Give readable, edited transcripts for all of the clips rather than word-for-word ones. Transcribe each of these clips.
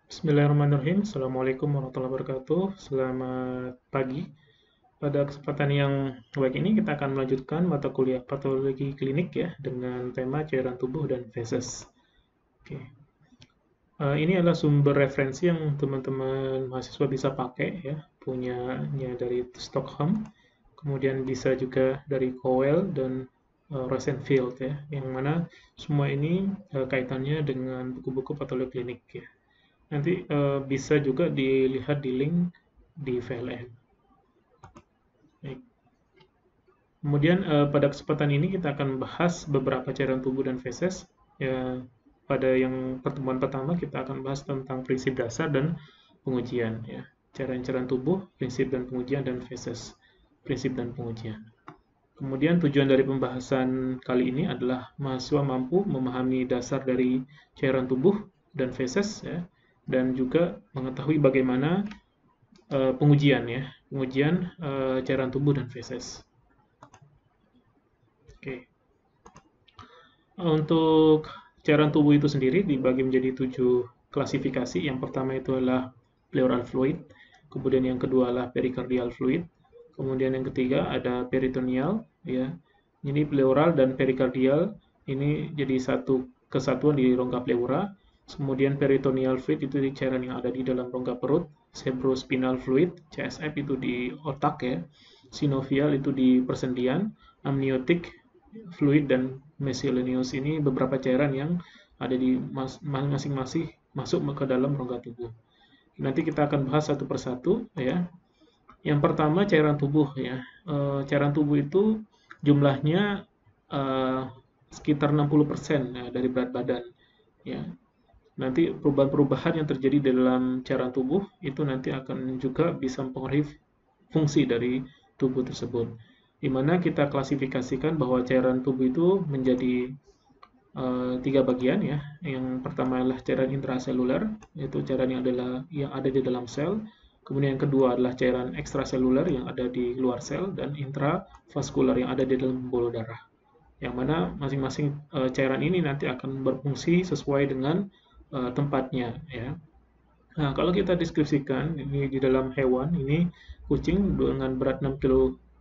Bismillahirrahmanirrahim. Assalamualaikum warahmatullahi wabarakatuh. Selamat pagi. Pada kesempatan yang baik ini kita akan melanjutkan mata kuliah patologi klinik ya dengan tema cairan tubuh dan feses. Oke. Ini adalah sumber referensi yang teman-teman mahasiswa bisa pakai ya, punyanya dari Stockholm, kemudian bisa juga dari Cowell dan Rosenfield ya, yang mana semua ini kaitannya dengan buku-buku patologi klinik ya. Nanti bisa juga dilihat di link di VLN. Baik. Kemudian pada kesempatan ini kita akan bahas beberapa cairan tubuh dan feses. Ya, pada yang pertemuan pertama kita akan bahas tentang prinsip dasar dan pengujian. Ya, cairan-cairan tubuh, prinsip dan pengujian, dan feses, prinsip dan pengujian. Kemudian tujuan dari pembahasan kali ini adalah mahasiswa mampu memahami dasar dari cairan tubuh dan feses, ya, dan juga mengetahui bagaimana pengujian ya, pengujian cairan tubuh dan feses. Oke. Untuk cairan tubuh itu sendiri dibagi menjadi 7 klasifikasi. Yang pertama itu adalah pleural fluid, kemudian yang kedua adalah pericardial fluid, kemudian yang ketiga ada peritoneal ya. Ini pleural dan pericardial ini jadi satu kesatuan di rongga pleura. Kemudian peritoneal fluid itu di cairan yang ada di dalam rongga perut, cerebrospinal fluid CSF itu di otak ya, sinovial itu di persendian, amniotic fluid dan miscellaneous ini beberapa cairan yang ada di masing-masing masuk ke dalam rongga tubuh. Nanti kita akan bahas satu persatu ya. Yang pertama cairan tubuh ya. Cairan tubuh itu jumlahnya eh, sekitar 60% ya, dari berat badan ya. Nanti perubahan-perubahan yang terjadi dalam cairan tubuh itu nanti akan juga bisa mempengaruhi fungsi dari tubuh tersebut. Di mana kita klasifikasikan bahwa cairan tubuh itu menjadi tiga bagian ya. Yang pertama adalah cairan intraseluler, yaitu cairan yang ada di dalam sel. Kemudian yang kedua adalah cairan ekstraseluler yang ada di luar sel dan intravaskular yang ada di dalam pembuluh darah. Yang mana masing-masing cairan ini nanti akan berfungsi sesuai dengan tempatnya ya. Nah, kalau kita deskripsikan ini di dalam hewan ini kucing dengan berat 6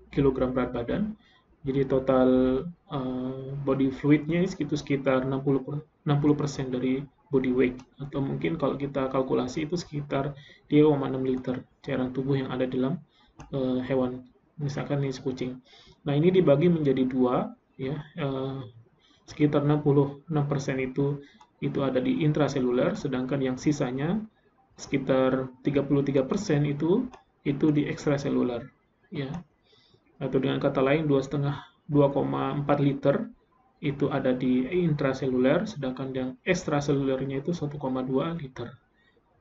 kilogram berat badan. Jadi total body fluidnya itu sekitar 60% dari body weight atau mungkin kalau kita kalkulasi itu sekitar 3,6 liter cairan tubuh yang ada dalam hewan misalkan ini kucing. Nah, ini dibagi menjadi dua ya, sekitar 66% itu ada di intraseluler, sedangkan yang sisanya sekitar 33% itu di ekstraseluler ya. Atau dengan kata lain 2,4 liter itu ada di intraseluler, sedangkan yang ekstraselulernya itu 1,2 liter.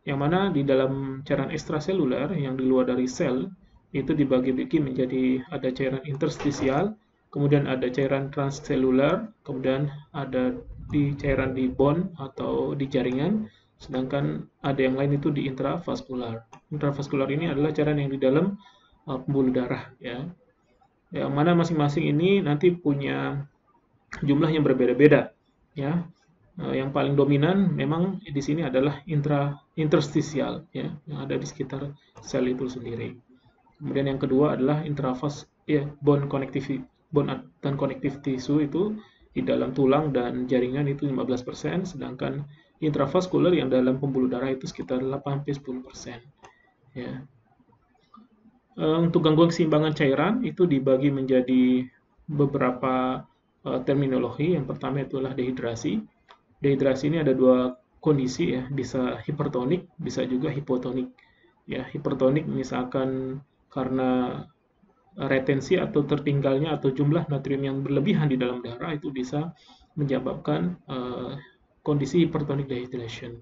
Yang mana di dalam cairan ekstraseluler yang di luar dari sel itu dibagi-bagi menjadi ada cairan interstisial, kemudian ada cairan transseluler, kemudian ada di cairan di bone atau di jaringan, sedangkan ada yang lain itu di intravaskular. Intravaskular ini adalah cairan yang di dalam pembuluh darah ya. Yang mana masing-masing ini nanti punya jumlah yang berbeda-beda ya. Yang paling dominan memang di sini adalah interstisial ya, yang ada di sekitar sel itu sendiri. Kemudian yang kedua adalah intravas ya, bone dan connective tissue itu di dalam tulang dan jaringan itu 15%, sedangkan intravaskular yang dalam pembuluh darah itu sekitar 8-10% ya. Untuk gangguan keseimbangan cairan itu dibagi menjadi beberapa terminologi. Yang pertama itu adalah dehidrasi. Dehidrasi ini ada dua kondisi ya, bisa hipertonik, bisa juga hipotonik. Ya, hipertonik misalkan karena retensi atau tertinggalnya atau jumlah natrium yang berlebihan di dalam darah itu bisa menyebabkan kondisi hypertonic dehydration.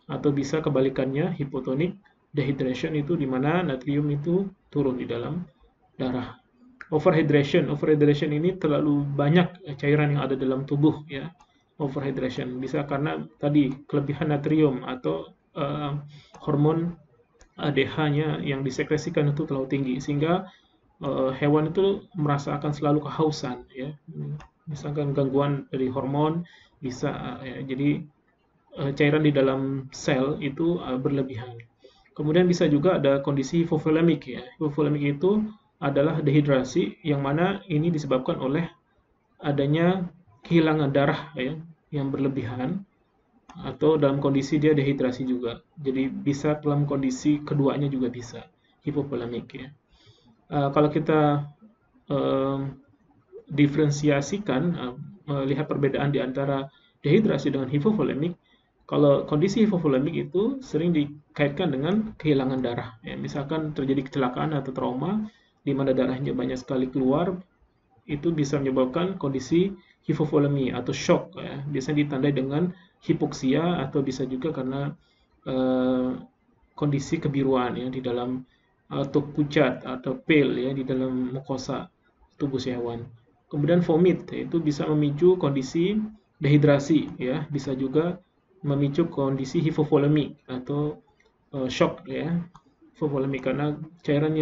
Atau bisa kebalikannya, hypotonic dehydration itu di mana natrium itu turun di dalam darah. Overhydration ini terlalu banyak cairan yang ada dalam tubuh ya. Overhydration bisa karena tadi kelebihan natrium atau hormon ADH-nya yang disekresikan itu terlalu tinggi sehingga hewan itu merasa akan selalu kehausan ya. Misalkan gangguan dari hormon bisa ya, jadi cairan di dalam sel itu berlebihan. Kemudian bisa juga ada kondisi hipovolemik ya. Hipovolemik itu adalah dehidrasi yang mana ini disebabkan oleh adanya kehilangan darah ya yang berlebihan atau dalam kondisi dia dehidrasi juga. Jadi bisa dalam kondisi keduanya juga bisa hipovolemik ya. Kalau kita diferensiasikan, melihat perbedaan di antara dehidrasi dengan hipovolemik, kalau kondisi hipovolemik itu sering dikaitkan dengan kehilangan darah. Ya, misalkan terjadi kecelakaan atau trauma di mana darahnya banyak sekali keluar, itu bisa menyebabkan kondisi hipovolemi atau shock. Ya. Biasanya ditandai dengan hipoksia atau bisa juga karena kondisi kebiruan ya di dalam atau pucat atau pale ya di dalam mukosa tubuh si hewan. Kemudian vomit itu bisa memicu kondisi dehidrasi ya, bisa juga memicu kondisi hipovolemi atau shock ya, hipovolemi karena cairan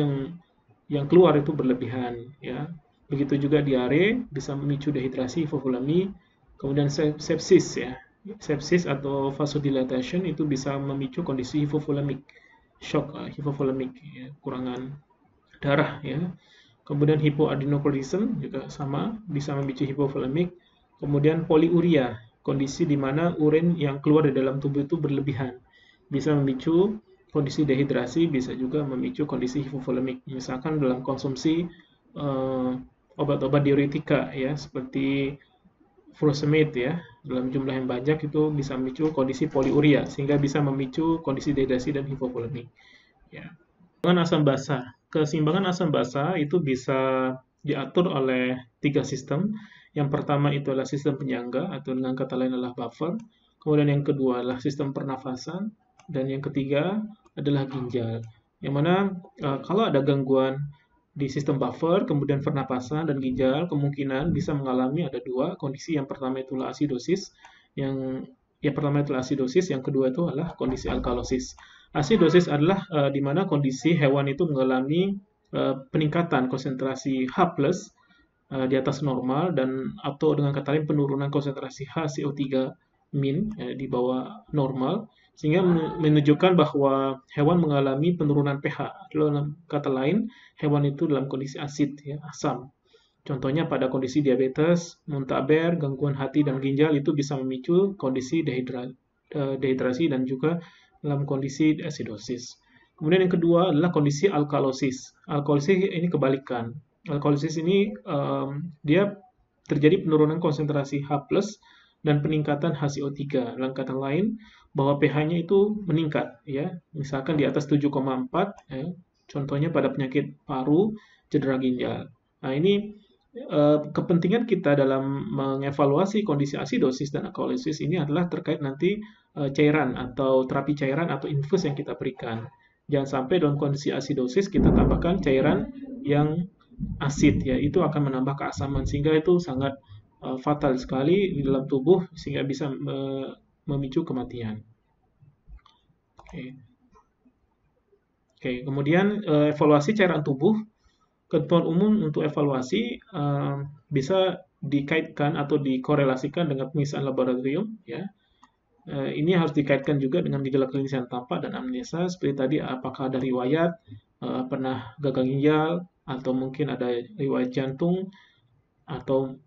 yang keluar itu berlebihan ya. Begitu juga diare bisa memicu dehidrasi, hipovolemi, kemudian sepsis ya. Sepsis atau vasodilatation itu bisa memicu kondisi hipovolemik, shock hipovolemik ya, kurangan darah ya. Kemudian hypoadenochronism juga sama, bisa memicu hipovolemik. Kemudian poliuria, kondisi di mana urin yang keluar dari dalam tubuh itu berlebihan. Bisa memicu kondisi dehidrasi, bisa juga memicu kondisi hipovolemik. Misalkan dalam konsumsi obat-obat diuretika ya, seperti furosemide ya, dalam jumlah yang banyak itu bisa memicu kondisi poliuria, sehingga bisa memicu kondisi dehidrasi dan hipovolemik. Ya. Keseimbangan asam basa. Keseimbangan asam basa itu bisa diatur oleh 3 sistem. Yang pertama itu adalah sistem penyangga atau dengan kata lain adalah buffer. Kemudian yang kedua adalah sistem pernafasan dan yang ketiga adalah ginjal. Yang mana kalau ada gangguan di sistem buffer, kemudian pernapasan dan ginjal, kemungkinan bisa mengalami ada dua kondisi. Yang pertama itulah asidosis, yang pertama itulah asidosis, yang kedua itu adalah kondisi alkalosis. Asidosis adalah di mana kondisi hewan itu mengalami peningkatan konsentrasi H+ di atas normal dan atau dengan kata lain penurunan konsentrasi HCO3 min di bawah normal sehingga menunjukkan bahwa hewan mengalami penurunan pH. Dalam kata lain, hewan itu dalam kondisi asid ya, asam. Contohnya pada kondisi diabetes, muntaber, gangguan hati dan ginjal itu bisa memicu kondisi dehidrasi dan juga dalam kondisi asidosis. Kemudian yang kedua adalah kondisi alkalosis. Alkalosis ini kebalikan. Alkalosis ini dia terjadi penurunan konsentrasi H+ dan peningkatan HCO3. Dalam kata lain, bahwa pH-nya itu meningkat ya. Misalkan di atas 7,4 ya. Contohnya pada penyakit paru, cedera ginjal. Nah, ini kepentingan kita dalam mengevaluasi kondisi asidosis dan alkalosis ini adalah terkait nanti cairan atau terapi cairan atau infus yang kita berikan. Jangan sampai dalam kondisi asidosis kita tambahkan cairan yang asid ya, itu akan menambah keasaman sehingga itu sangat fatal sekali di dalam tubuh sehingga bisa memicu kematian. Oke, kemudian evaluasi cairan tubuh. Ketentuan umum untuk evaluasi bisa dikaitkan atau dikorelasikan dengan pemeriksaan laboratorium ya. Ini harus dikaitkan juga dengan gejala klinis yang tampak dan anamnesa seperti tadi apakah ada riwayat pernah gagal ginjal atau mungkin ada riwayat jantung atau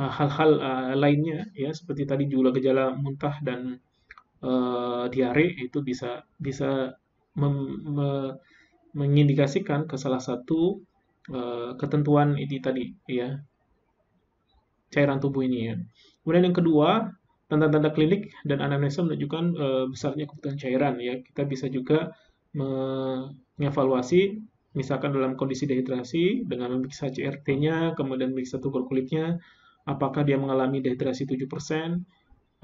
hal-hal lainnya ya seperti tadi juga gejala muntah dan diare itu bisa mengindikasikan ke salah satu ketentuan ini tadi ya cairan tubuh ini ya. Kemudian yang kedua, tanda-tanda klinik dan anamnesa menunjukkan besarnya kebutuhan cairan ya. Kita bisa juga mengevaluasi misalkan dalam kondisi dehidrasi dengan memeriksa CRT-nya, kemudian memeriksa tukur kulitnya, apakah dia mengalami dehidrasi 7%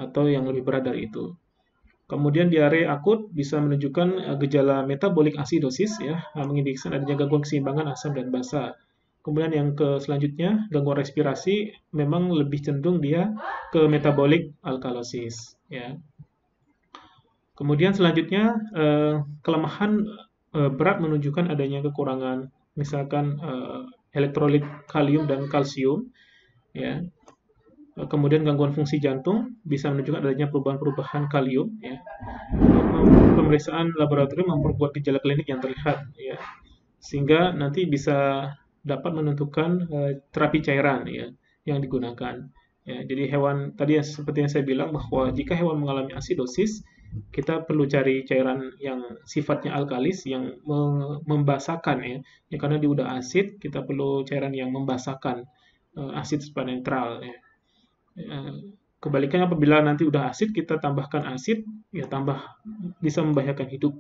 atau yang lebih berat dari itu. Kemudian diare akut bisa menunjukkan gejala metabolik asidosis ya, mengindikasikan adanya gangguan keseimbangan asam dan basa. Kemudian yang selanjutnya gangguan respirasi memang lebih cenderung dia ke metabolik alkalosis ya. Kemudian selanjutnya kelemahan berat menunjukkan adanya kekurangan misalkan elektrolit kalium dan kalsium ya. Kemudian gangguan fungsi jantung bisa menunjukkan adanya perubahan-perubahan kalium. Ya. Pemeriksaan laboratorium memperkuat gejala klinik yang terlihat, ya, sehingga nanti bisa dapat menentukan terapi cairan, ya, yang digunakan. Ya, jadi hewan tadi seperti yang saya bilang bahwa jika hewan mengalami asidosis, kita perlu cari cairan yang sifatnya alkalis yang membasahkan, ya. Ya, karena dia udah asid, kita perlu cairan yang membasahkan asid supaya netral, ya. Kebalikannya apabila nanti udah asid kita tambahkan asid, ya tambah bisa membahayakan hidup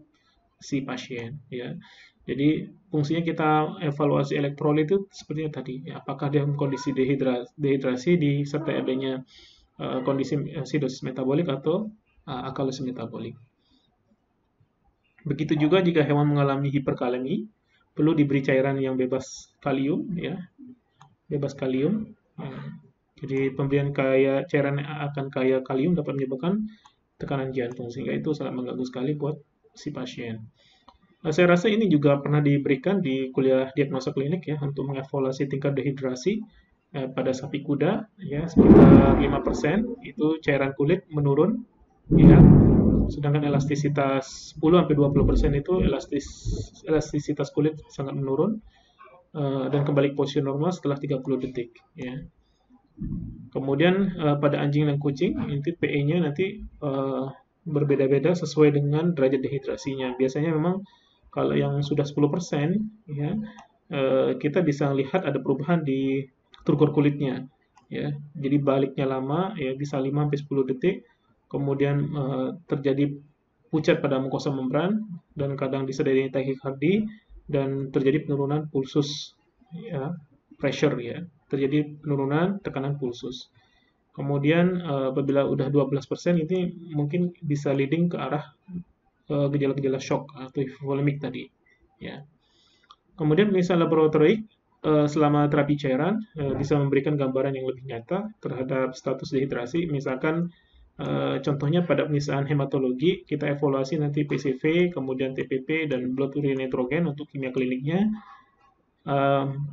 si pasien, ya. Jadi fungsinya kita evaluasi elektrolit itu seperti tadi, ya, apakah dia kondisi dehidrasi disertai adanya kondisi acidosis metabolik atau alkalosis metabolik. Begitu juga jika hewan mengalami hiperkalemi, perlu diberi cairan yang bebas kalium, ya, bebas kalium. Jadi pemberian cairan yang akan kaya kalium dapat menyebabkan tekanan jantung, sehingga itu sangat mengganggu sekali buat si pasien. Saya rasa ini juga pernah diberikan di kuliah diagnosa klinik, ya, untuk mengevaluasi tingkat dehidrasi pada sapi kuda, ya, sekitar 5% itu cairan kulit menurun, ya, sedangkan elastisitas 10-20% itu elastisitas kulit sangat menurun dan kembali ke posisi normal setelah 30 detik, ya. Kemudian pada anjing dan kucing, nanti PE-nya nanti berbeda-beda sesuai dengan derajat dehidrasinya. Biasanya memang kalau yang sudah 10%, ya, kita bisa lihat ada perubahan di turgor kulitnya, ya. Jadi baliknya lama, ya, bisa 5-10 detik. Kemudian terjadi pucat pada mukosa membran dan kadang disertai takikardi dan terjadi penurunan pulsus, ya, pressure, ya. Terjadi penurunan tekanan pulsus. Kemudian apabila udah 12% ini mungkin bisa leading ke arah gejala-gejala shock atau hipovolemik tadi, ya. Kemudian pemeriksaan laboratorik selama terapi cairan bisa memberikan gambaran yang lebih nyata terhadap status dehidrasi. Misalkan contohnya pada pemeriksaan hematologi kita evaluasi nanti PCV, kemudian TPP dan blood urine nitrogen untuk kimia kliniknya.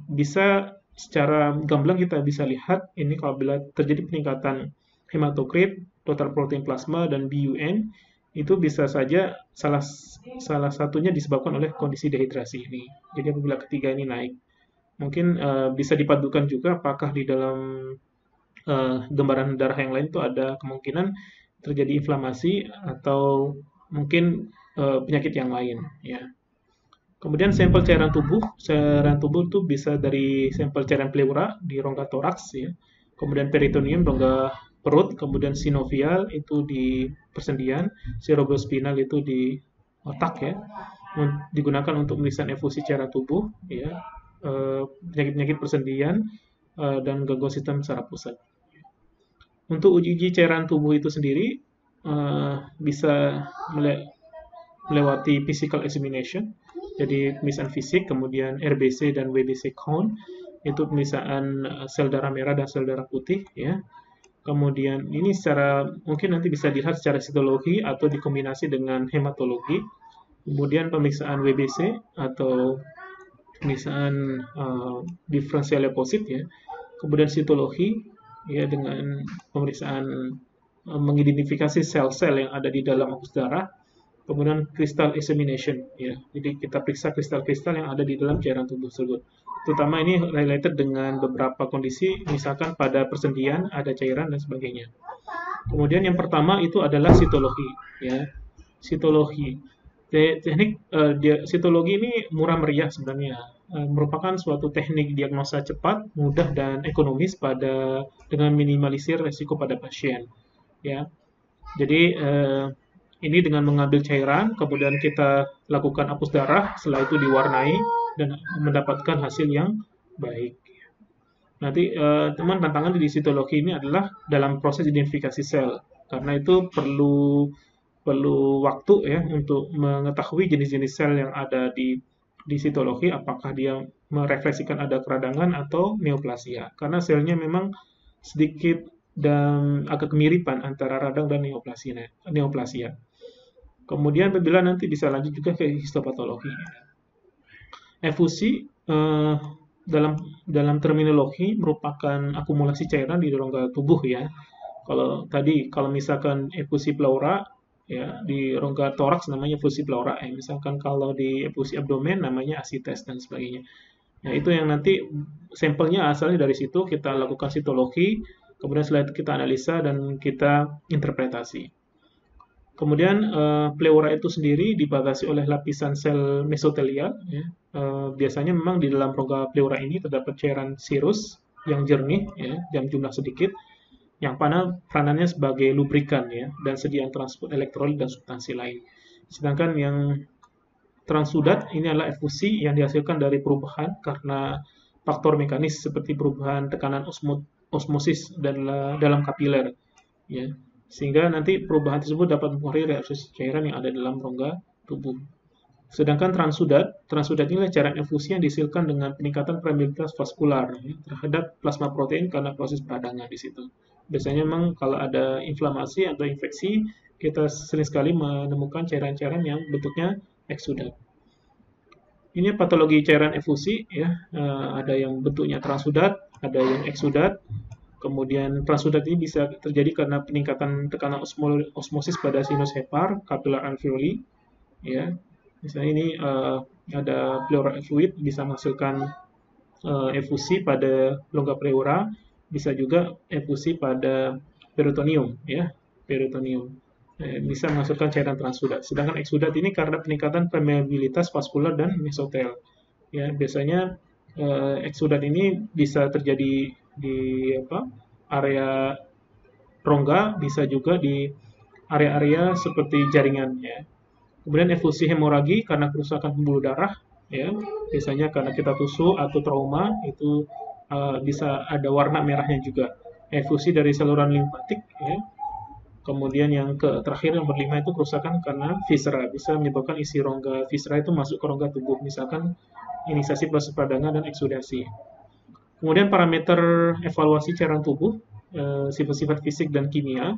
Bisa secara gamblang kita bisa lihat ini apabila terjadi peningkatan hematokrit, total protein plasma dan BUN itu bisa saja salah satunya disebabkan oleh kondisi dehidrasi ini. Jadi apabila ketiga ini naik, mungkin bisa dipadukan juga apakah di dalam gambaran darah yang lain itu ada kemungkinan terjadi inflamasi atau mungkin penyakit yang lain, ya. Kemudian sampel cairan tubuh itu bisa dari sampel cairan pleura di rongga toraks, ya. Kemudian peritoneum rongga perut, kemudian sinovial itu di persendian, cerebrospinal itu di otak, ya. Digunakan untuk pemeriksaan efusi cairan tubuh, ya, penyakit-penyakit persendian dan gangguan sistem saraf pusat. Untuk uji cairan tubuh itu sendiri bisa melewati physical examination, jadi pemeriksaan fisik, kemudian RBC dan WBC count, itu pemeriksaan sel darah merah dan sel darah putih, ya. Kemudian ini secara mungkin nanti bisa dilihat secara sitologi atau dikombinasi dengan hematologi. Kemudian pemeriksaan WBC atau pemeriksaan diferensial leukosit, ya. Kemudian sitologi, ya, dengan pemeriksaan mengidentifikasi sel-sel yang ada di dalam apus darah. Kemudian crystal examination, ya. Jadi kita periksa kristal-kristal yang ada di dalam cairan tubuh tersebut. Terutama ini related dengan beberapa kondisi, misalkan pada persendian ada cairan dan sebagainya. Kemudian yang pertama itu adalah sitologi, ya. Sitologi. Teknik sitologi ini murah meriah sebenarnya. Merupakan suatu teknik diagnosa cepat, mudah dan ekonomis dengan minimalisir resiko pada pasien, ya. Jadi ini dengan mengambil cairan, kemudian kita lakukan apus darah, setelah itu diwarnai dan mendapatkan hasil yang baik. Nanti teman tantangan di sitologi ini adalah dalam proses identifikasi sel, karena itu perlu waktu, ya, untuk mengetahui jenis-jenis sel yang ada di sitologi, apakah dia merefleksikan ada keradangan atau neoplasia, karena selnya memang sedikit dan agak kemiripan antara radang dan neoplasia. Kemudian nanti bisa lanjut juga ke histopatologi. Efusi dalam terminologi merupakan akumulasi cairan di rongga tubuh ya. Kalau misalkan efusi pleura ya di rongga toraks namanya efusi pleura, misalkan kalau di efusi abdomen namanya asites dan sebagainya. Nah, itu yang nanti sampelnya asalnya dari situ kita lakukan sitologi, kemudian setelah itu kita analisa dan kita interpretasi. Kemudian pleura itu sendiri dibatasi oleh lapisan sel mesotelial. Ya. Biasanya memang di dalam rongga pleura ini terdapat cairan serus yang jernih, ya, yang jumlah sedikit, yang mana peranannya sebagai lubrikan ya, dan sediaan transport elektrolit dan substansi lain. Sedangkan yang transudat ini adalah efusi yang dihasilkan dari perubahan karena faktor mekanis seperti perubahan tekanan osmosis dalam kapiler. Ya. Sehingga nanti perubahan tersebut dapat mempengaruhi reaksi cairan yang ada dalam rongga tubuh. Sedangkan transudat inilah cairan efusi yang dihasilkan dengan peningkatan permeabilitas vaskular ya, terhadap plasma protein karena proses peradangan di situ. Biasanya memang kalau ada inflamasi atau infeksi, kita sering sekali menemukan cairan-cairan yang bentuknya eksudat. Ini patologi cairan efusi ya, ada yang bentuknya transudat, ada yang eksudat. Kemudian transudat ini bisa terjadi karena peningkatan tekanan osmosis pada sinus hepar, capillary alveoli, ya. Misalnya ini ada pleural fluid bisa menghasilkan efusi pada longga pleura, bisa juga efusi pada peritoneum, ya, peritoneum. Bisa menghasilkan cairan transudat. Sedangkan eksudat ini karena peningkatan permeabilitas vaskular dan mesotel. Ya, biasanya eksudat ini bisa terjadi di area rongga, bisa juga di area-area seperti jaringan ya. Kemudian efusi hemoragi karena kerusakan pembuluh darah ya, biasanya karena kita tusuk atau trauma itu bisa ada warna merahnya juga. Efusi dari saluran limfatik ya. Kemudian yang terakhir yang berlima itu kerusakan karena viscera, bisa menyebabkan isi rongga viscera itu masuk ke rongga tubuh, misalkan inisiasi proses peradangan dan eksudasi. Kemudian parameter evaluasi cairan tubuh, sifat-sifat fisik dan kimia.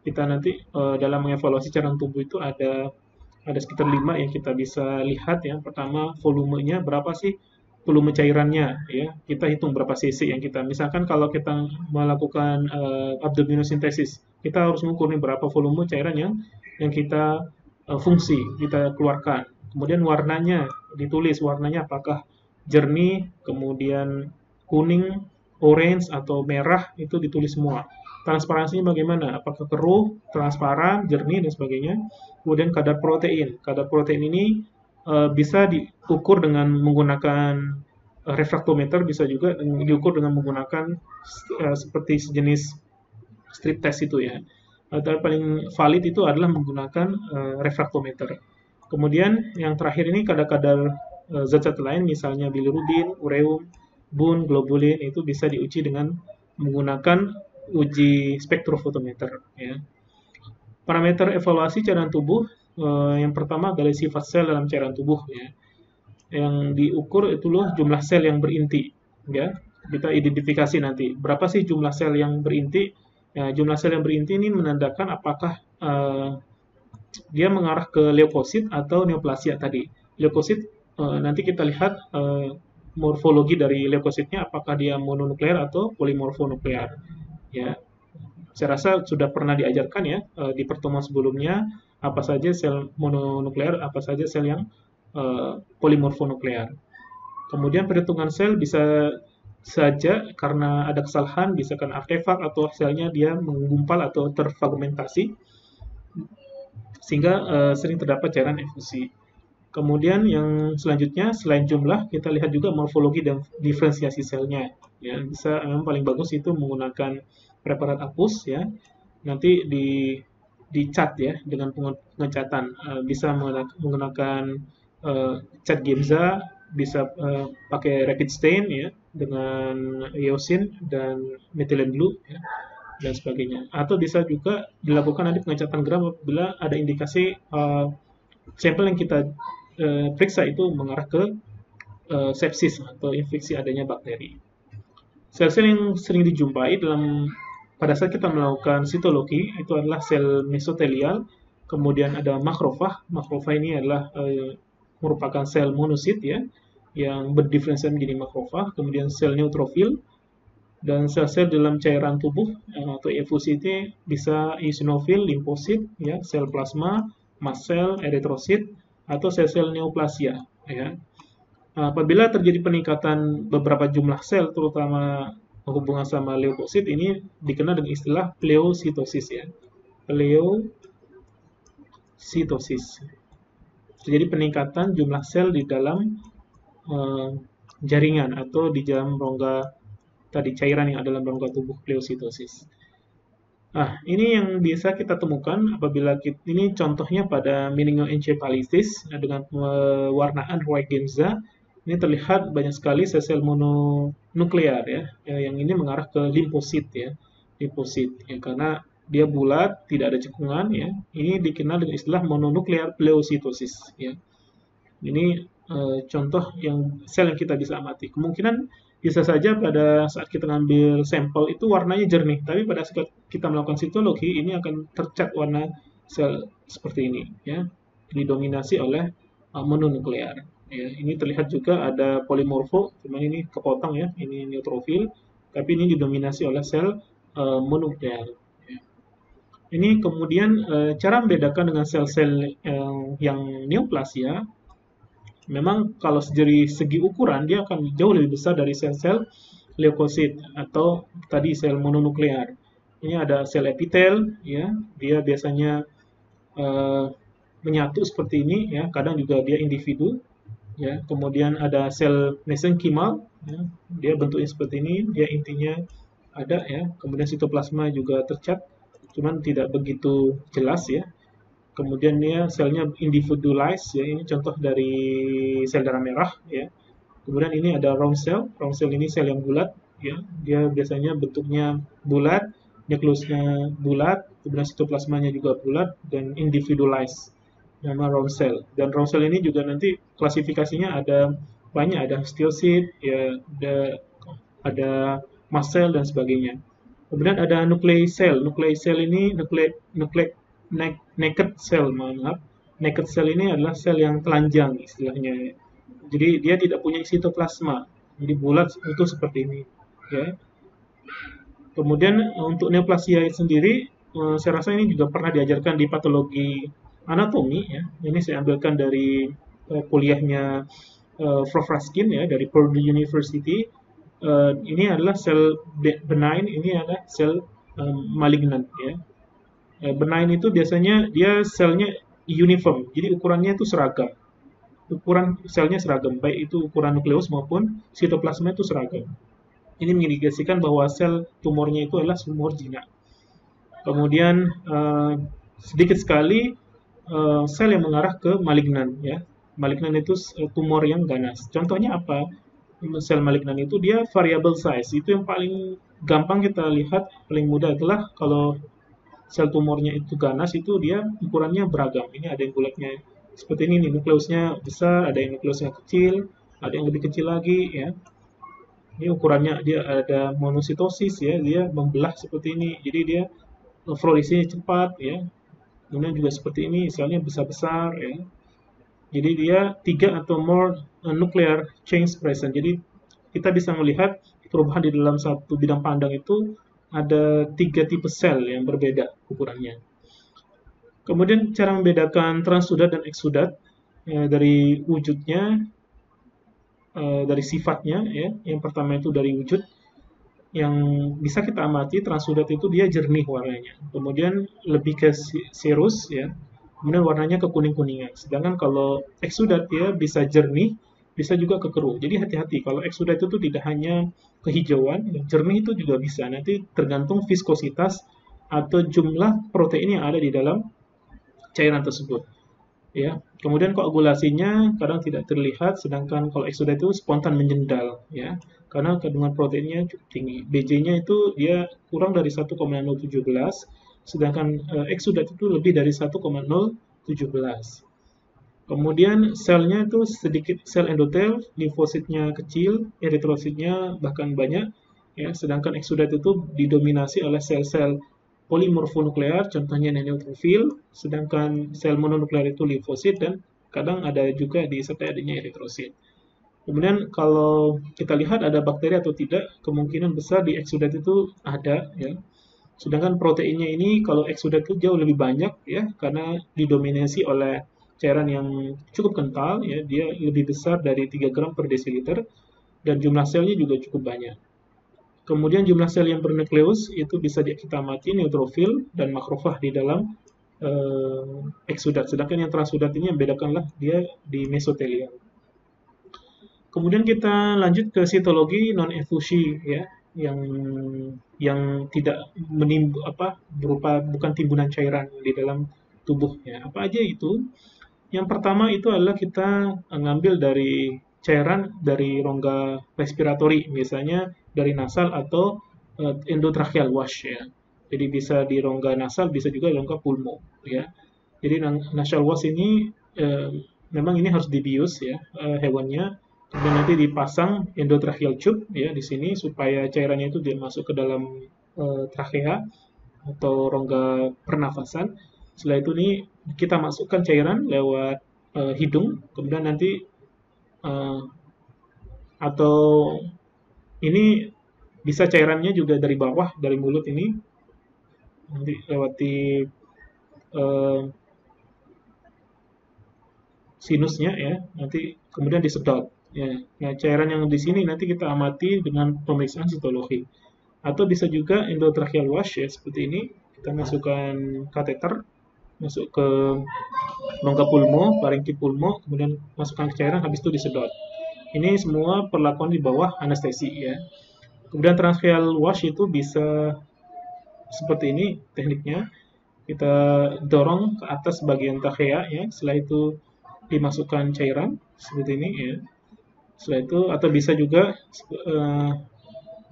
Kita nanti dalam mengevaluasi cairan tubuh itu ada sekitar 5 yang kita bisa lihat ya. Pertama, volumenya berapa sih volume cairannya ya. Kita hitung berapa cc yang kita. Misalkan kalau kita melakukan abdominosintesis, kita harus mengukur nih berapa volume cairan yang kita fungsi, kita keluarkan. Kemudian warnanya ditulis, warnanya apakah jernih, kemudian kuning, orange, atau merah, itu ditulis semua. Transparansinya bagaimana? Apakah keruh, transparan, jernih, dan sebagainya. Kemudian kadar protein. Kadar protein ini bisa diukur dengan menggunakan refraktometer, bisa juga diukur dengan menggunakan seperti sejenis strip test itu ya. Tapi paling valid itu adalah menggunakan refraktometer. Kemudian yang terakhir ini kadar-kadar zat-zat lain, misalnya bilirubin, ureum, bun, globulin, itu bisa diuji dengan menggunakan uji spektrofotometer. Ya. Parameter evaluasi cairan tubuh, yang pertama adalah sifat sel dalam cairan tubuh. Ya. Yang diukur itu loh jumlah sel yang berinti. Ya. Kita identifikasi nanti, berapa sih jumlah sel yang berinti. Ya, jumlah sel yang berinti ini menandakan apakah dia mengarah ke leukosit atau neoplasia tadi. Leukosit, nanti kita lihat morfologi dari leukositnya, apakah dia mononuklear atau polimorfonuklear. Ya, saya rasa sudah pernah diajarkan ya di pertemuan sebelumnya apa saja sel mononuklear, apa saja sel yang polimorfonuklear. Kemudian perhitungan sel bisa saja karena ada kesalahan, bisa karena artefak atau selnya dia menggumpal atau terfragmentasi, sehingga sering terdapat cairan efusi. Kemudian yang selanjutnya, selain jumlah, kita lihat juga morfologi dan diferensiasi selnya. Ya, bisa memang paling bagus itu menggunakan preparat apus ya. Nanti dicat ya dengan pengecatan. Bisa menggunakan cat Giemsa, bisa pakai rapid stain ya dengan iosin dan methylene blue ya, dan sebagainya. Atau bisa juga dilakukan nanti pengecatan gram apabila ada indikasi sampel yang kita periksa itu mengarah ke sepsis atau infeksi adanya bakteri. Sel-sel yang sering dijumpai pada saat kita melakukan sitologi itu adalah sel mesotelial, kemudian ada makrofag. Makrofag ini adalah merupakan sel monosit ya, yang berdiferensiasi menjadi makrofag, kemudian sel neutrofil, dan sel-sel dalam cairan tubuh atau infusi itu bisa eosinofil, limfosit, ya, sel plasma, mast cell, eritrosit, atau sel-sel neoplasia. Ya. Apabila terjadi peningkatan beberapa jumlah sel, terutama hubungan sama leukosit, ini dikenal dengan istilah pleositosis. Ya. Pleositosis. Terjadi peningkatan jumlah sel di dalam jaringan atau di dalam rongga tadi cairan yang ada dalam rongga tubuh, pleositosis. Nah, ini yang biasa kita temukan apabila ini contohnya pada meningoencephalitis dengan pewarnaan Roy-Genza. Ini terlihat banyak sekali sel-sel mononuklear ya, yang ini mengarah ke limfosit ya, limfosit ya, karena dia bulat, tidak ada cekungan ya. Ini dikenal dengan istilah mononuklear pleositosis ya. Ini contoh sel yang kita bisa amati. Kemungkinan bisa saja pada saat kita ngambil sampel itu warnanya jernih, tapi pada saat kita melakukan sitologi ini akan tercat warna sel seperti ini ya, didominasi oleh mononuklear. Ya, ini terlihat juga ada polimorfo, cuman ini kepotong ya, ini neutrofil, tapi ini didominasi oleh sel mononuklear. Ya. Ini kemudian cara membedakan dengan sel-sel yang neoplasia. Memang kalau dari segi ukuran dia akan jauh lebih besar dari sel-sel leukosit atau tadi sel mononuklear. Ini ada sel epitel, ya, dia biasanya menyatu seperti ini, ya, kadang juga dia individu, ya. Kemudian ada sel mesenkimal, ya, dia bentuknya seperti ini, dia intinya ada, ya. Kemudian sitoplasma juga tercat, cuman tidak begitu jelas, ya. Kemudian dia selnya individualized ya, ini contoh dari sel darah merah ya. Kemudian ini ada round cell ini sel yang bulat ya, dia biasanya bentuknya bulat, nukleusnya bulat, kemudian sitoplasmanya juga bulat dan individualized, nama round cell. Dan round cell ini juga nanti klasifikasinya ada banyak, ada histiosit ya, ada mast cell dan sebagainya. Kemudian ada nuclei cell ini naked cell, maaf. Naked cell ini adalah sel yang telanjang istilahnya. Jadi dia tidak punya sitoplasma. Jadi bulat utuh seperti ini, ya. Kemudian untuk neoplasia sendiri, saya rasa ini juga pernah diajarkan di patologi anatomi, ya. Ini saya ambilkan dari kuliahnya Prof. Raskin ya, dari Purdue University. Ini adalah sel benign, ini adalah sel malignant, ya. Benign itu biasanya dia selnya uniform, jadi ukurannya itu seragam. Ukuran selnya seragam, baik itu ukuran nukleus maupun sitoplasma itu seragam. Ini mengindikasikan bahwa sel tumornya itu adalah tumor jinak. Kemudian sedikit sekali sel yang mengarah ke malignan, ya. Malignan itu tumor yang ganas. Contohnya apa? Sel malignan itu dia variable size. Itu yang paling gampang kita lihat, paling mudah adalah kalau sel tumornya itu ganas, itu dia ukurannya beragam. Ini ada yang bulatnya seperti ini nih, nukleusnya besar, ada yang nukleusnya kecil, ada yang lebih kecil lagi ya. Ini ukurannya dia ada monositosis ya, dia membelah seperti ini. Jadi dia frolisinya cepat ya. Kemudian juga seperti ini, selnya besar-besar ya. Jadi dia 3 atau more nuclear chains present. Jadi kita bisa melihat perubahan di dalam satu bidang pandang itu ada 3 tipe sel yang berbeda ukurannya. Kemudian cara membedakan transudat dan eksudat dari wujudnya, dari sifatnya ya. Yang pertama itu dari wujud, yang bisa kita amati transudat itu dia jernih warnanya. Kemudian lebih ke serus ya. Kemudian warnanya ke kuning-kuningan. Sedangkan kalau eksudat dia bisa jernih, bisa juga ke keruh. Jadi hati-hati, kalau eksudat itu tidak hanya kehijauan, jernih itu juga bisa. Nanti tergantung viskositas atau jumlah protein yang ada di dalam cairan tersebut. Ya. Kemudian koagulasinya kadang tidak terlihat, sedangkan kalau eksudat itu spontan menjendal, ya. Karena kandungan proteinnya cukup tinggi. BJ-nya itu dia kurang dari 1,017, sedangkan eksudat itu lebih dari 1,017. Kemudian selnya itu sedikit sel endotel, limfositnya kecil, eritrositnya bahkan banyak, ya. Sedangkan eksudat itu didominasi oleh sel-sel polimorfonuklear, contohnya neutrofil, sedangkan sel mononuklear itu limfosit dan kadang ada juga disertai adanya eritrosit. Kemudian kalau kita lihat ada bakteri atau tidak, kemungkinan besar di eksudat itu ada ya. Sedangkan proteinnya ini kalau eksudat itu jauh lebih banyak ya karena didominasi oleh cairan yang cukup kental ya, dia lebih besar dari 3 gram per desiliter dan jumlah selnya juga cukup banyak. Kemudian jumlah sel yang bernukleus itu bisa kita amati neutrofil dan makrofag di dalam eksudat. Sedangkan yang transudat ini yang bedakanlah dia di mesotelia. Kemudian kita lanjut ke sitologi non efusi ya, yang tidak berupa bukan timbunan cairan di dalam tubuhnya. Apa aja itu? Yang pertama itu adalah kita ngambil dari cairan dari rongga respiratori, misalnya dari nasal atau endotracheal wash ya. Jadi bisa di rongga nasal, bisa juga di rongga pulmo ya. Jadi nasal wash ini memang ini harus dibius ya hewannya. Kemudian nanti dipasang endotracheal tube ya di sini supaya cairannya itu dia masuk ke dalam trachea atau rongga pernafasan. Setelah itu nih kita masukkan cairan lewat hidung, kemudian nanti uh, atau ini bisa cairannya juga dari bawah dari mulut ini nanti lewati uh, sinusnya ya, nanti kemudian disedot. Ya. Nah, cairan yang di sini nanti kita amati dengan pemeriksaan sitologi. Atau bisa juga endotracheal wash ya, seperti ini. Kita masukkan kateter, masuk ke rongga pulmo, parenki pulmo, kemudian masukkan ke cairan, habis itu disedot. Ini semua perlakuan di bawah anestesi ya. Kemudian tracheal wash itu bisa seperti ini tekniknya. Kita dorong ke atas bagian trachea ya, setelah itu dimasukkan cairan seperti ini ya. Setelah itu atau bisa juga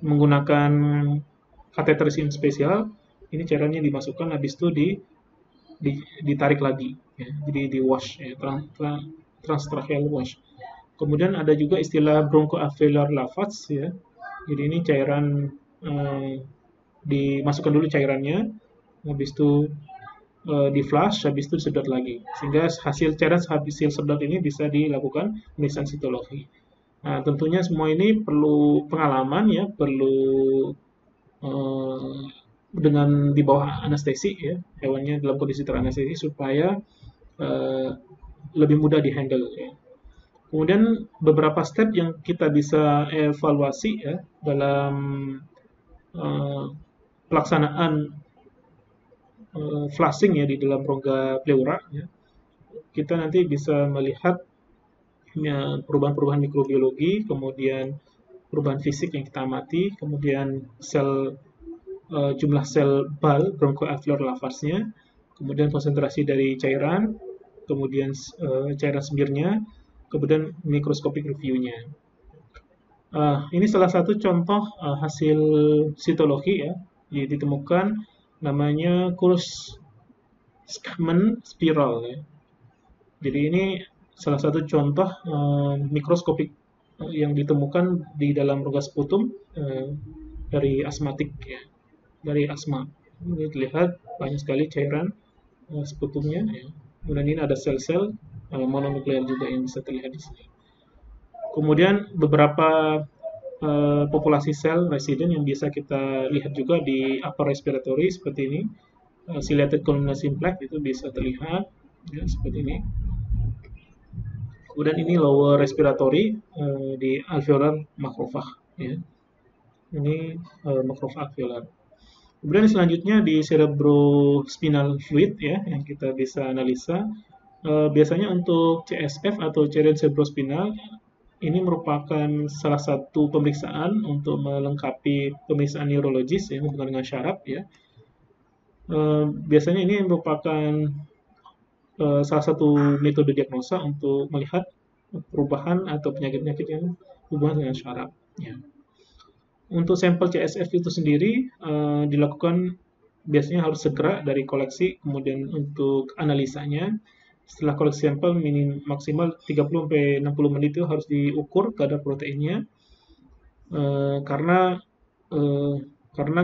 menggunakan kateter spesial. Ini cairannya dimasukkan habis itu ditarik lagi ya. Jadi di wash ya, transtracheal wash. Kemudian ada juga istilah bronchoalveolar lavage ya. Jadi ini cairan dimasukkan dulu cairannya, habis itu di flush, habis itu sedot lagi. Sehingga hasil cairan hasil sedot ini bisa dilakukan pemeriksaan sitologi. Nah, tentunya semua ini perlu pengalaman ya, perlu dengan di bawah anestesi ya, hewannya dalam kondisi teranestesi supaya lebih mudah dihandle ya. Kemudian beberapa step yang kita bisa evaluasi ya dalam pelaksanaan flushing ya di dalam rongga pleura ya. Kita nanti bisa melihat perubahan-perubahan mikrobiologi, kemudian perubahan fisik yang kita amati, kemudian jumlah sel bal bronchoalveolar lavage-nya, kemudian konsentrasi dari cairan, kemudian cairan sembirnya, kemudian mikroskopik review-nya. Ini salah satu contoh hasil sitologi ya, ditemukan namanya Kurzgesman spiral ya. Jadi ini salah satu contoh mikroskopik yang ditemukan di dalam rongga sputum dari asmatik ya, dari asma. Ini terlihat banyak sekali cairan sputumnya ya. Kemudian ini ada sel-sel mononuklear juga yang bisa terlihat di sini. Kemudian beberapa populasi sel residen yang bisa kita lihat juga di upper respiratory seperti ini. Ciliated columnar simplex itu bisa terlihat ya, seperti ini. Kemudian ini lower respiratory di alveolar macrophage ya. Ini macrophage alveolar. Kemudian selanjutnya di cerebrospinal fluid ya yang kita bisa analisa. Biasanya untuk CSF atau cairan cerebrospinal ini merupakan salah satu pemeriksaan untuk melengkapi pemeriksaan neurologis ya hubungan dengan syaraf ya. Biasanya ini merupakan salah satu metode diagnosa untuk melihat perubahan atau penyakit-penyakit yang hubungan dengan syaraf. Ya. Untuk sampel CSF itu sendiri dilakukan biasanya harus segera dari koleksi, kemudian untuk analisanya setelah koleksi sampel maksimal 30-60 menit itu harus diukur kadar proteinnya karena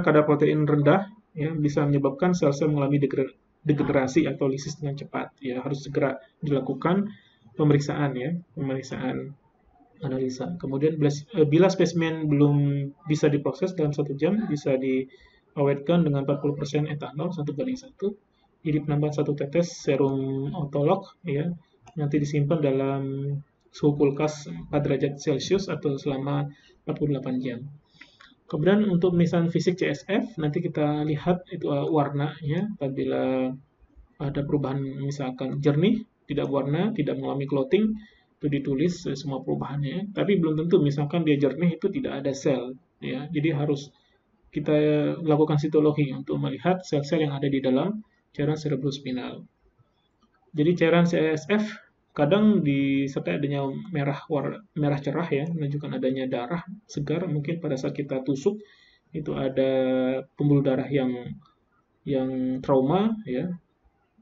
kadar protein rendah ya bisa menyebabkan sel-sel mengalami degenerasi atau lisis dengan cepat ya, harus segera dilakukan pemeriksaan ya, pemeriksaan analisa. Kemudian bila spesimen belum bisa diproses dalam 1 jam, bisa diawetkan dengan 40% etanol 1:1. Jadi penambahan 1 tetes serum otolog ya, nanti disimpan dalam suhu kulkas 4 derajat Celcius atau selama 48 jam. Kemudian untuk pemeriksaan fisik CSF, nanti kita lihat itu warnanya, apabila ada perubahan misalkan jernih, tidak warna, tidak mengalami clotting, itu ditulis semua perubahannya. Tapi belum tentu misalkan dia jernih itu tidak ada sel, ya. Jadi harus kita lakukan sitologi untuk melihat sel-sel yang ada di dalam cairan cerebrospinal. Jadi cairan CSF kadang disertai adanya merah cerah ya, menunjukkan adanya darah segar. Mungkin pada saat kita tusuk itu ada pembuluh darah yang trauma ya,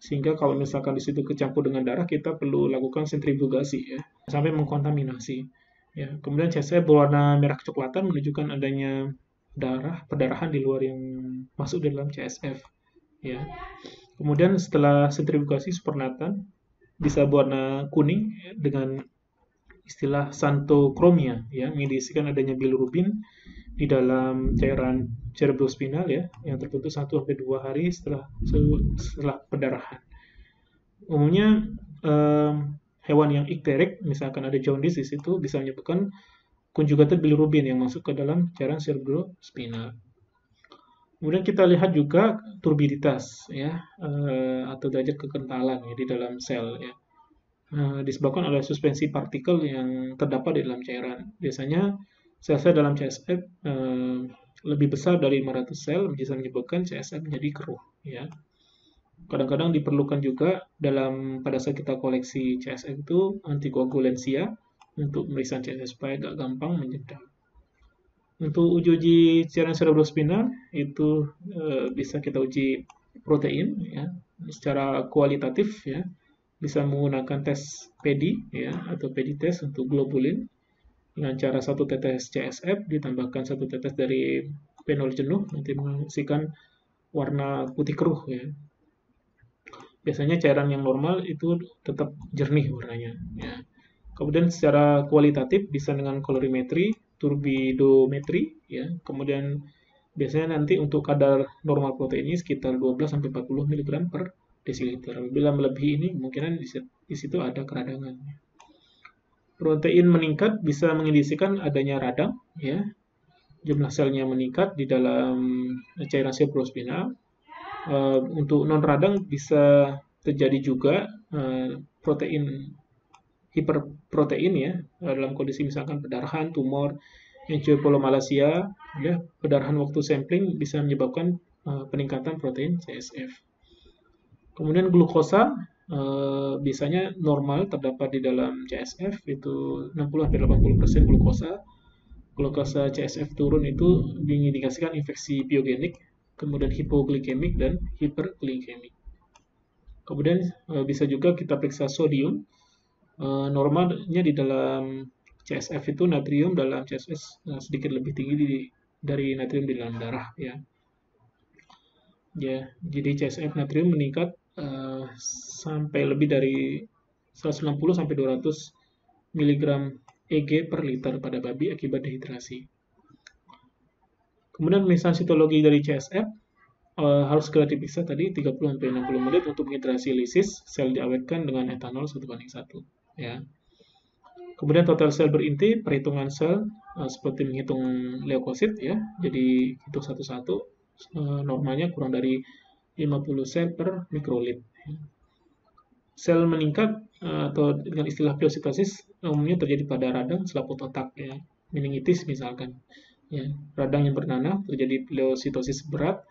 sehingga kalau misalkan di situ kecampur dengan darah, kita perlu lakukan sentrifugasi ya, sampai mengkontaminasi. Ya, kemudian CSF berwarna merah kecoklatan menunjukkan adanya perdarahan di luar yang masuk dalam CSF. Ya. Kemudian setelah sentrifugasi supernatan bisa berwarna kuning dengan istilah xanthokromia ya, mengindikasikan adanya bilirubin di dalam cairan cerebrospinal ya, yang terbentuk 1-2 hari setelah perdarahan. Umumnya hewan yang ikterik, misalkan ada jaundice di situ, bisa menyebabkan conjugated bilirubin yang masuk ke dalam cairan cerebrospinal. Kemudian kita lihat juga turbiditas ya, atau derajat kekentalan ya, di dalam sel ya. Disebabkan oleh suspensi partikel yang terdapat di dalam cairan. Biasanya sel-sel dalam CSF lebih besar dari 500 sel bisa menyebabkan CSF menjadi keruh ya. Kadang-kadang diperlukan juga pada saat kita koleksi CSF itu antikoagulensia untuk pemeriksaan CSF supaya agak gampang menjedal. Untuk uji cairan cerebrospinal itu bisa kita uji protein ya, secara kualitatif ya, bisa menggunakan tes PEDI ya, atau PEDI test untuk globulin dengan cara 1 tetes CSF ditambahkan 1 tetes dari fenol jenuh, nanti menghasilkan warna putih keruh ya. Biasanya cairan yang normal itu tetap jernih warnanya ya. Kemudian secara kualitatif bisa dengan kolorimetri, turbidometri ya. Kemudian biasanya nanti untuk kadar normal protein ini sekitar 12-40 mg per desiliter. Bila melebihi ini kemungkinan di situ ada keradangan. Protein meningkat bisa mengindikasikan adanya radang ya. Jumlah selnya meningkat di dalam cairan cerebrospinal. Untuk non radang bisa terjadi juga protein hiperprotein ya, dalam kondisi misalkan perdarahan, tumor, encephalomalacia ya, perdarahan waktu sampling bisa menyebabkan peningkatan protein CSF. Kemudian glukosa biasanya normal terdapat di dalam CSF, itu 60-80% glukosa. Glukosa CSF turun itu diindikasikan infeksi biogenik, kemudian hipoglikemik dan hiperglikemik. Kemudian bisa juga kita periksa sodium. Normalnya di dalam CSF itu natrium dalam CSF sedikit lebih tinggi dari natrium di dalam darah ya. Ya, jadi CSF natrium meningkat sampai lebih dari 160 sampai 200 mg Eg per liter pada babi akibat dehidrasi. Kemudian pemeriksaan sitologi dari CSF harus segera diperiksa tadi 30-60 menit untuk menghidrasi lisis, sel diawetkan dengan etanol 1:1 ya. Kemudian total sel berinti, perhitungan sel seperti menghitung leukosit ya. Jadi hitung satu-satu, normalnya kurang dari 50 sel per mikrolit. Sel meningkat atau dengan istilah pleositosis umumnya terjadi pada radang selaput otak ya, meningitis misalkan. Ya, radang yang bernanah terjadi pleositosis berat,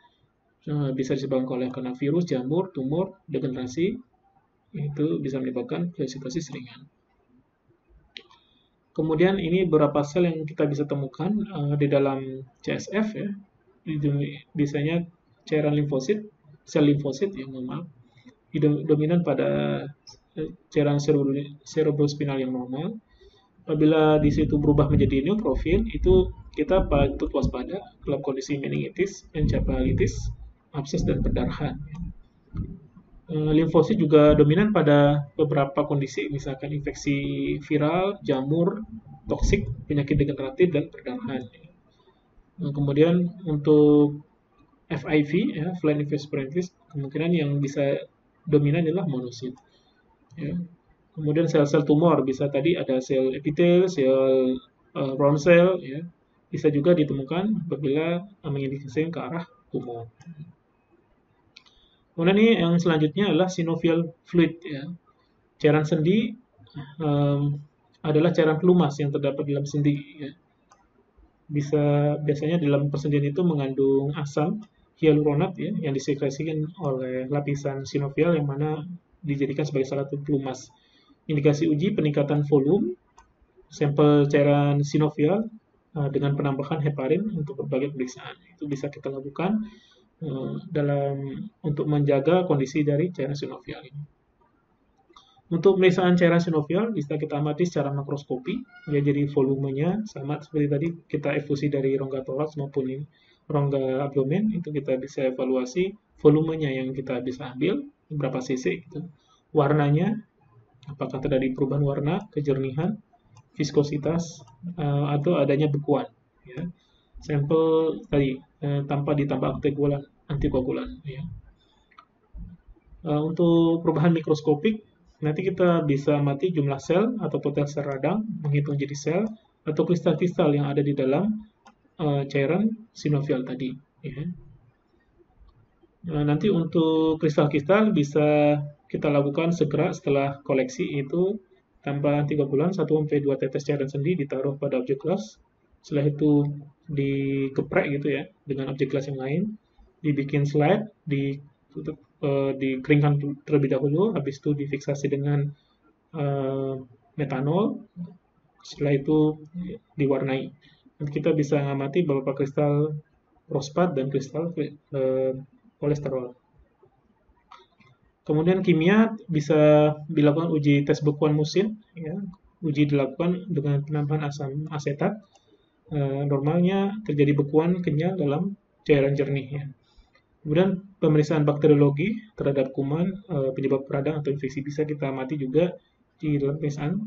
bisa disebabkan oleh karena virus, jamur, tumor, degenerasi, itu bisa menyebabkan pleositosis ringan. Kemudian ini beberapa sel yang kita bisa temukan di dalam CSF ya. Biasanya cairan limfosit, sel limfosit yang normal, dominan pada cairan cerebrospinal yang normal. Apabila di situ berubah menjadi neutrofil, itu kita patut waspada dalam kondisi meningitis, encephalitis, abses dan perdarahan. Limfosit juga dominan pada beberapa kondisi, misalkan infeksi viral, jamur, toksik, penyakit degeneratif, dan perdarahan. Kemudian untuk FIV, ya, flat invertebrates, kemungkinan yang bisa dominan adalah monosit. Ya. Kemudian sel-sel tumor bisa tadi ada sel epitel, sel round cell, ya, bisa juga ditemukan apabila mengindikasikan ke arah tumor. Kemudian ini yang selanjutnya adalah synovial fluid, ya. Cairan sendi adalah cairan pelumas yang terdapat dalam sendi, ya. Biasanya dalam persendian itu mengandung asam hyaluronat, ya, yang disekresikan oleh lapisan sinovial yang mana dijadikan sebagai salah satu pelumas. Indikasi uji peningkatan volume sampel cairan sinovial dengan penambahan heparin untuk berbagai pemeriksaan. Itu bisa kita lakukan untuk menjaga kondisi dari cairan sinovial ini. Untuk pemeriksaan cairan sinovial bisa kita amati secara makroskopi, ya, jadi volumenya sama seperti tadi kita efusi dari rongga toraks maupun rongga abdomen, itu kita bisa evaluasi volumenya yang kita bisa ambil berapa cc gitu. Warnanya apakah terjadi perubahan warna, kejernihan, viskositas, atau adanya bekuan, ya. Sampel tadi tanpa ditambah antikoagulan, ya. Untuk perubahan mikroskopik nanti kita bisa amati jumlah sel atau total sel radang, menghitung jadi sel atau kristal-kristal yang ada di dalam cairan sinovial tadi, ya. Nanti untuk kristal-kristal bisa kita lakukan segera setelah koleksi, itu tanpa 3 bulan 1-2 tetes cairan sendi ditaruh pada objek gelas, setelah itu digeprek gitu ya dengan objek gelas yang lain, dibikin slide, dikeringkan terlebih dahulu, habis itu difiksasi dengan metanol, setelah itu diwarnai. Nanti kita bisa mengamati beberapa kristal fosfat dan kristal kolesterol. Kemudian kimia bisa dilakukan uji tes bekuan musin, ya. Uji dilakukan dengan penambahan asam asetat. Normalnya terjadi bekuan kenyal dalam cairan jernih, ya. Kemudian pemeriksaan bakteriologi terhadap kuman penyebab radang atau infeksi bisa kita amati juga di dalam pemeriksaan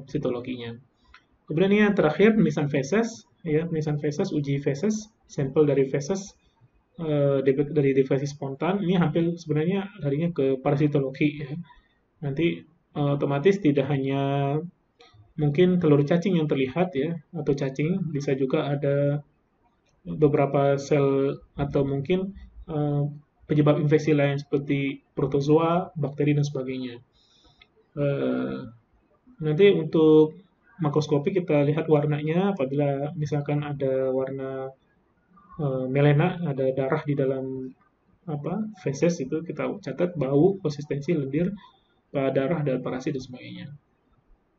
sitologinya. Kemudian yang terakhir pemeriksaan feses, ya, pemeriksaan feses, uji feses, sampel dari feses dari defeksi spontan ini hampir sebenarnya larinya ke parasitologi, ya. Nanti otomatis tidak hanya mungkin telur cacing yang terlihat, ya, atau cacing, bisa juga ada beberapa sel atau mungkin penyebab infeksi lain seperti protozoa, bakteri dan sebagainya. Nanti untuk makroskopi kita lihat warnanya, apabila misalkan ada warna melena, ada darah di dalam feses, itu kita catat bau, konsistensi, lendir, darah, dan parasit dan sebagainya.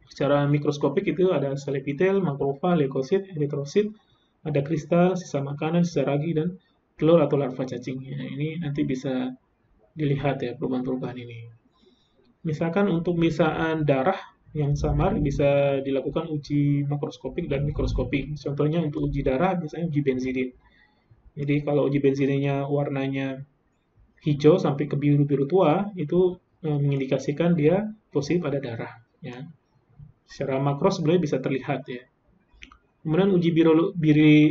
Secara mikroskopik itu ada sel epitel, makrofag, leukosit, eritrosit, ada kristal, sisa makanan, sisa ragi, dan telur atau larva cacing. Ya, ini nanti bisa dilihat ya perubahan-perubahan ini. Misalkan untuk pemeriksaan darah yang samar bisa dilakukan uji makroskopik dan mikroskopik. Contohnya untuk uji darah misalnya uji benzidin. Jadi kalau uji benzinnya warnanya hijau sampai ke biru-biru tua, itu mengindikasikan dia positif pada darah, ya. Secara makro sebenarnya bisa terlihat, ya. Kemudian uji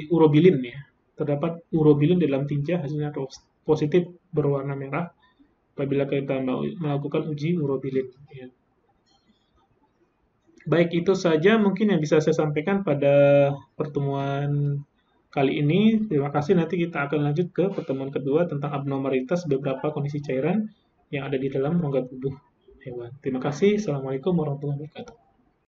urobilin, ya. Terdapat urobilin di dalam tinja hasilnya positif berwarna merah apabila kita melakukan uji urobilin, ya. Baik, itu saja mungkin yang bisa saya sampaikan pada pertemuan kali ini. Terima kasih, nanti kita akan lanjut ke pertemuan kedua tentang abnormalitas beberapa kondisi cairan yang ada di dalam rongga tubuh hewan. Terima kasih. Assalamualaikum warahmatullahi wabarakatuh.